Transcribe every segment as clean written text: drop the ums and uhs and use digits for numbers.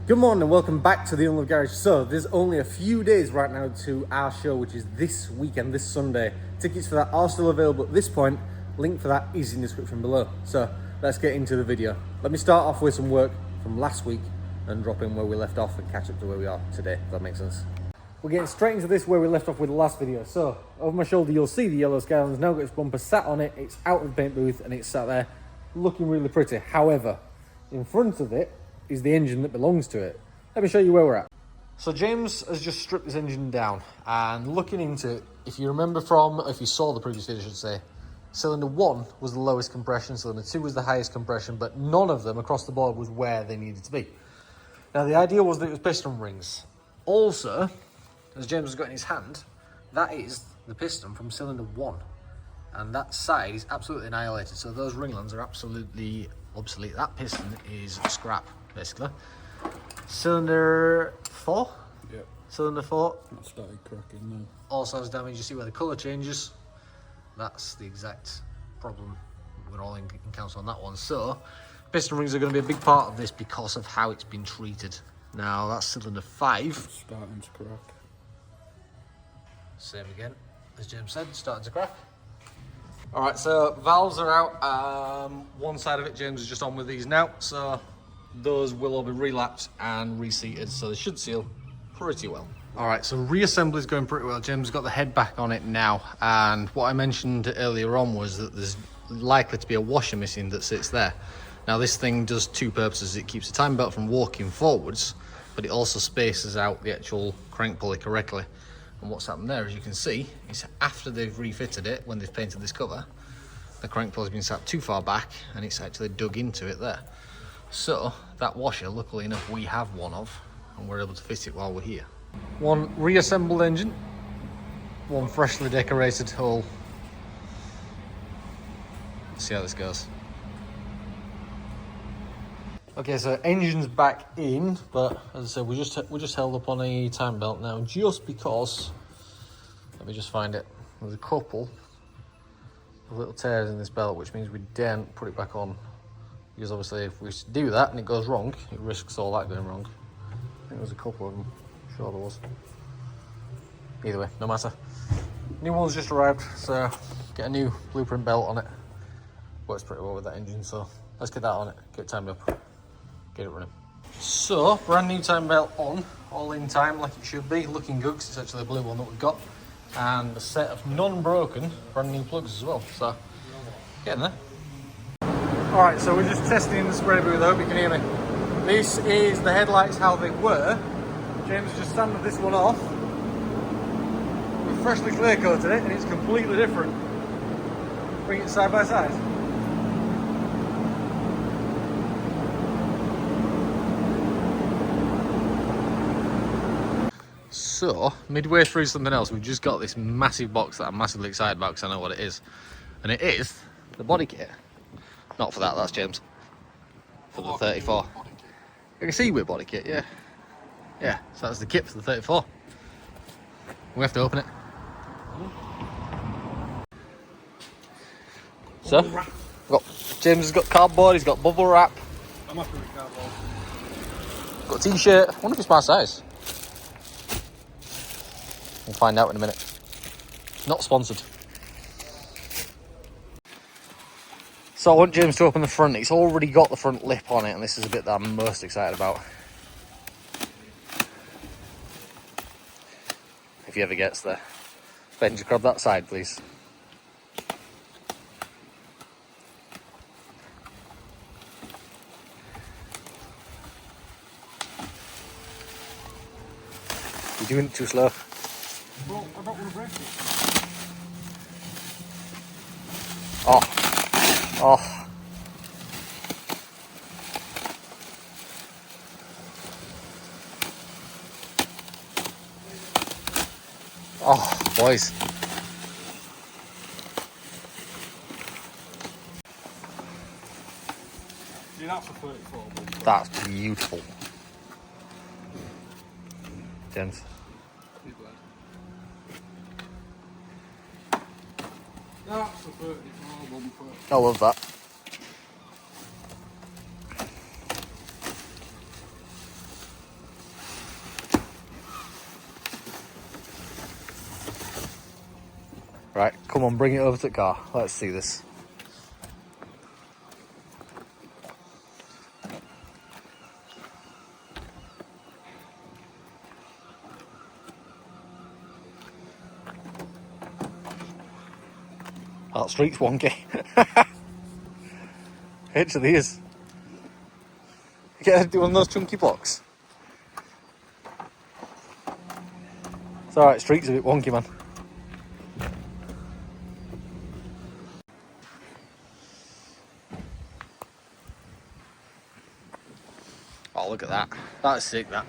Good morning and welcome back to the Unloved Garage. So there's only a few days right now to our show, which is this weekend, this Sunday. Tickets for that are still available at this point. Link for that is in the description below. So let's get into the video. Let me start off with some work from last week and drop in where we left off and catch up to where we are today, if that makes sense. We're getting straight into this where we left off with the last video. So over my shoulder you'll see the yellow Skyline's now got its bumper sat on it. It's out of the paint booth and it's sat there looking really pretty. However, in front of it is the engine that belongs to it. Let me show you where we're at. So James has just stripped this engine down, and looking into it, if you remember if you saw the previous video I should say, cylinder 1 was the lowest compression, cylinder 2 was the highest compression, but none of them across the board was where they needed to be. Now the idea was that it was piston rings. Also, as James has got in his hand, that is the piston from cylinder 1. And that side is absolutely annihilated, so those ringlands are absolutely obsolete. That piston is scrap, basically. Cylinder 4? Yep. Cylinder 4. That started cracking now. Also has damage. You see where the colour changes? That's the exact problem we're all encounter on that one. So, piston rings are going to be a big part of this because of how it's been treated. Now, that's cylinder 5. It's starting to crack. Same again, as James said, starting to crack. Alright, so valves are out. One side of it, James is just on with these now. So, those will all be relapped and reseated, so they should seal pretty well. All right, so reassembly is going pretty well. James got the head back on it now, and what I mentioned earlier on was that there's likely to be a washer missing that sits there. Now this thing does two purposes. It keeps the time belt from walking forwards, but it also spaces out the actual crank pulley correctly. And what's happened there, as you can see, is after they've refitted it, when they've painted this cover, the crank pulley's been sat too far back and it's actually dug into it there. So that washer, luckily enough, we have one of, and we're able to fit it while we're here. One reassembled engine, one freshly decorated hull. Let's see how this goes. Okay, so engine's back in, but as I said, we're just held up on a time belt now, just because. Let me just find it. There's a couple of little tears in this belt, which means we daren't put it back on. Because obviously if we do that and it goes wrong, it risks all that going wrong. I think there's a couple of them, I'm sure there was. Either way, no matter. New one's just arrived, so get a new blueprint belt on it. Works pretty well with that engine, so let's get that on it, get it timed up, get it running. So, brand new time belt on, all in time like it should be, looking good because it's actually a blue one that we've got. And a set of non-broken brand new plugs as well, so getting there. Alright, so we're just testing the spray booth. I hope you can hear me. This is the headlights how they were. James just sanded this one off. We've freshly clear coated it and it's completely different. Bring it side by side. So, midway through something else, we've just got this massive box that I'm massively excited about because I know what it is. And it is the body kit. Not for that, that's James. For the 34. You can see with body kit, yeah. Yeah, so that's the kit for the 34. We have to open it. So, James has got cardboard, he's got bubble wrap. I'm happy with cardboard. Got a t-shirt. I wonder if it's my size. We'll find out in a minute. Not sponsored. So I want James to open the front. It's already got the front lip on it, and this is the bit that I'm most excited about. If he ever gets there. Ben, just grab that side, please. You're doing it too slow. Well, I don't want to break it. Oh. Oh. Oh, boys. See, that's a 34. That's beautiful. James. That's a 34 bumper. I love that. Right, come on, bring it over to the car. Let's see this. That street's wonky. It actually is. Get to do one of those chunky blocks. It's alright, street's a bit wonky, man. Oh, look at that. That's sick, that.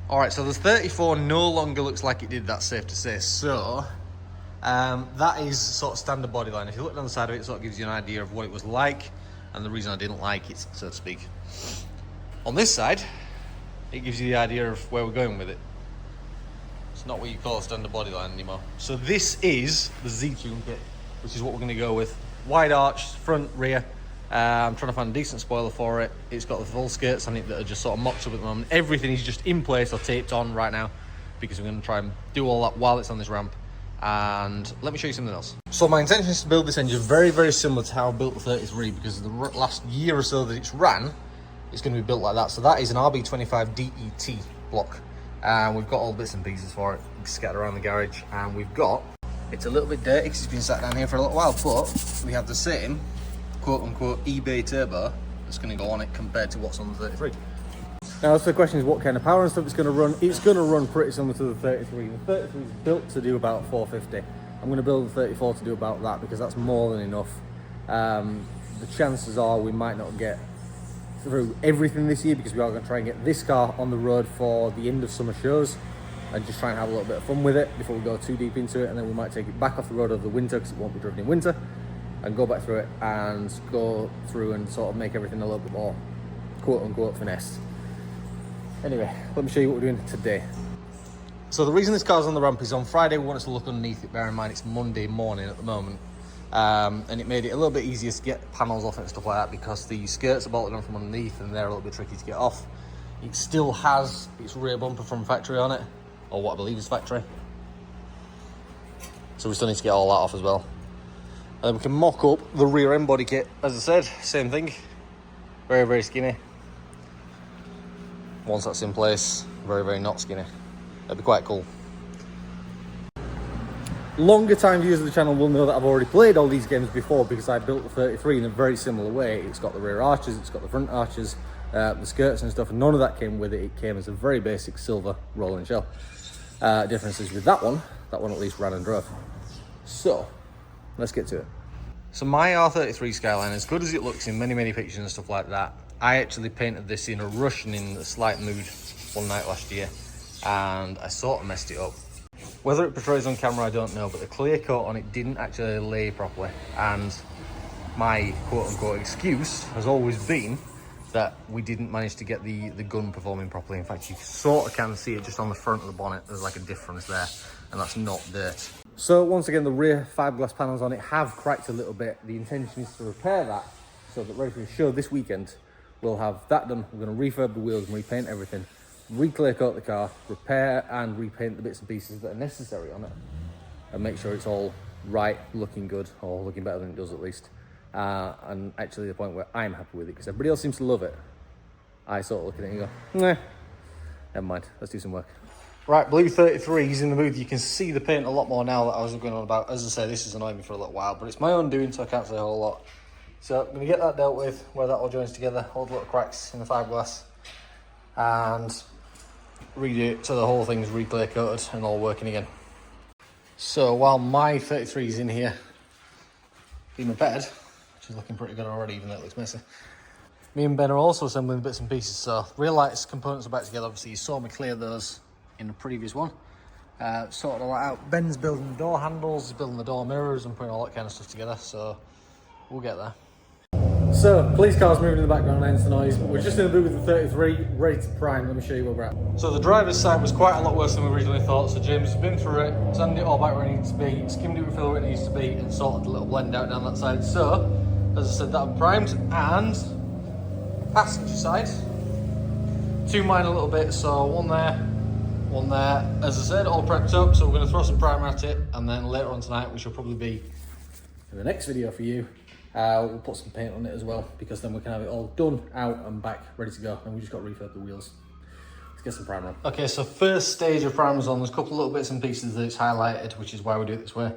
Alright, so the 34 no longer looks like it did, that's safe to say. So, that is sort of standard bodyline. If you look down the side of it, it sort of gives you an idea of what it was like and the reason I didn't like it, so to speak. On this side, it gives you the idea of where we're going with it. It's not what you call a standard bodyline anymore. So this is the Z-Tune kit, which is what we're going to go with. Wide arch, front, rear. I'm trying to find a decent spoiler for it. It's got the full skirts on it that are just sort of mocked up at the moment. Everything is just in place or taped on right now because we're going to try and do all that while it's on this ramp. And let me show you something else. So my intention is to build this engine very, very similar to how I built the 33 because the last year or so that it's ran, it's going to be built like that. So that is an RB25 DET block. And we've got all the bits and pieces for it scattered around the garage. And we've got, it's a little bit dirty because it's been sat down here for a little while, but we have the same quote-unquote eBay turbo that's going to go on it compared to what's on the 33. Now, so the question is what kind of power and stuff it's going to run. It's going to run pretty similar to the 33. The 33 is built to do about 450. I'm going to build the 34 to do about that because that's more than enough. The chances are we might not get through everything this year because we are going to try and get this car on the road for the end of summer shows and just try and have a little bit of fun with it before we go too deep into it, and then we might take it back off the road over the winter because it won't be driven in winter, and go back through it and go through and sort of make everything a little bit more quote-unquote finesse. Anyway, let me show you what we're doing today. So the reason this car's on the ramp is on Friday we wanted to look underneath it. Bear in mind it's Monday morning at the moment, and it made it a little bit easier to get panels off it and stuff like that because the skirts are bolted on from underneath and they're a little bit tricky to get off. It still has its rear bumper from factory on it, or what I believe is factory, so we still need to get all that off as well. And then we can mock up the rear end body kit. As I said, same thing. Very, very skinny. Once that's in place, very, very not skinny. That'd be quite cool. Longer time viewers of the channel will know that I've already played all these games before because I built the 33 in a very similar way. It's got the rear arches, it's got the front arches, the skirts and stuff, and none of that came with it. It came as a very basic silver rolling shell. Differences with that one at least ran and drove. So, let's get to it. So my R33 Skyline, as good as it looks in many, many pictures and stuff like that, I actually painted this in a rush and in a slight mood one night last year, and I sort of messed it up. Whether it portrays on camera, I don't know, but the clear coat on it didn't actually lay properly, and my quote-unquote excuse has always been that we didn't manage to get the gun performing properly. In fact, you sort of can see it just on the front of the bonnet. There's like a difference there, and that's not dirt. So once again, the rear fiberglass panels on it have cracked a little bit. The intention is to repair that so that ready for the show this weekend, we'll have that done. We're going to refurb the wheels and repaint everything, re-clear coat the car, repair and repaint the bits and pieces that are necessary on it, and make sure it's all right, looking good, or looking better than it does at least. And actually the point where I'm happy with it, because everybody else seems to love it. I sort of look at it and go, nah, never mind, let's do some work. Right, blue 33 is in the mood. You can see the paint a lot more now that I was going on about. As I say, this has annoyed me for a little while, but it's my own doing, so I can't say a whole lot. So I'm going to get that dealt with, where that all joins together, all the little cracks in the fiberglass, and redo it so the whole thing's re-clear coated and all working again. So while my 33 is in here being repaired, which is looking pretty good already, even though it looks messy, me and Ben are also assembling the bits and pieces. So rear lights, components are back together. Obviously you saw me clear those in the previous one. Sorted all that out. Ben's building the door handles, he's building the door mirrors and putting all that kind of stuff together, so we'll get there. So, police car's moving in the background, hence the noise. We're just in the booth with the 33, ready to prime. Let me show you where we're at. So the driver's side was quite a lot worse than we originally thought, so James has been through it, sanded it all back where it needs to be, skimmed it with filler where it needs to be, and sorted a little blend out down that side. So, as I said, that primed, and passenger side. Two minor little bits, so one there, one there. As I said, all prepped up, so we're going to throw some primer at it, and then later on tonight, which will probably be in the next video for you, we'll put some paint on it as well, because then we can have it all done, out and back, ready to go, and we just got to refurb the wheels. Let's get some primer on. Okay, so first stage of primer's on. There's a couple of little bits and pieces that it's highlighted, which is why we do it this way.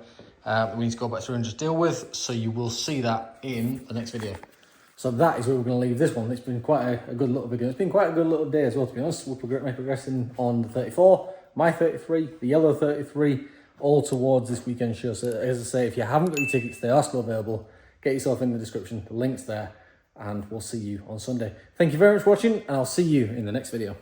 We need to go back through and just deal with, so you will see that in the next video. So that is where we're going to leave this one. It's been quite a good little video. It's been quite a good little day as well, to be honest. We're progressing on the 34, my 33, the yellow 33, all towards this weekend show. So as I say, if you haven't got your tickets, they are still available. Get yourself in the description, the link's there, and we'll see you on Sunday. Thank you very much for watching, and I'll see you in the next video.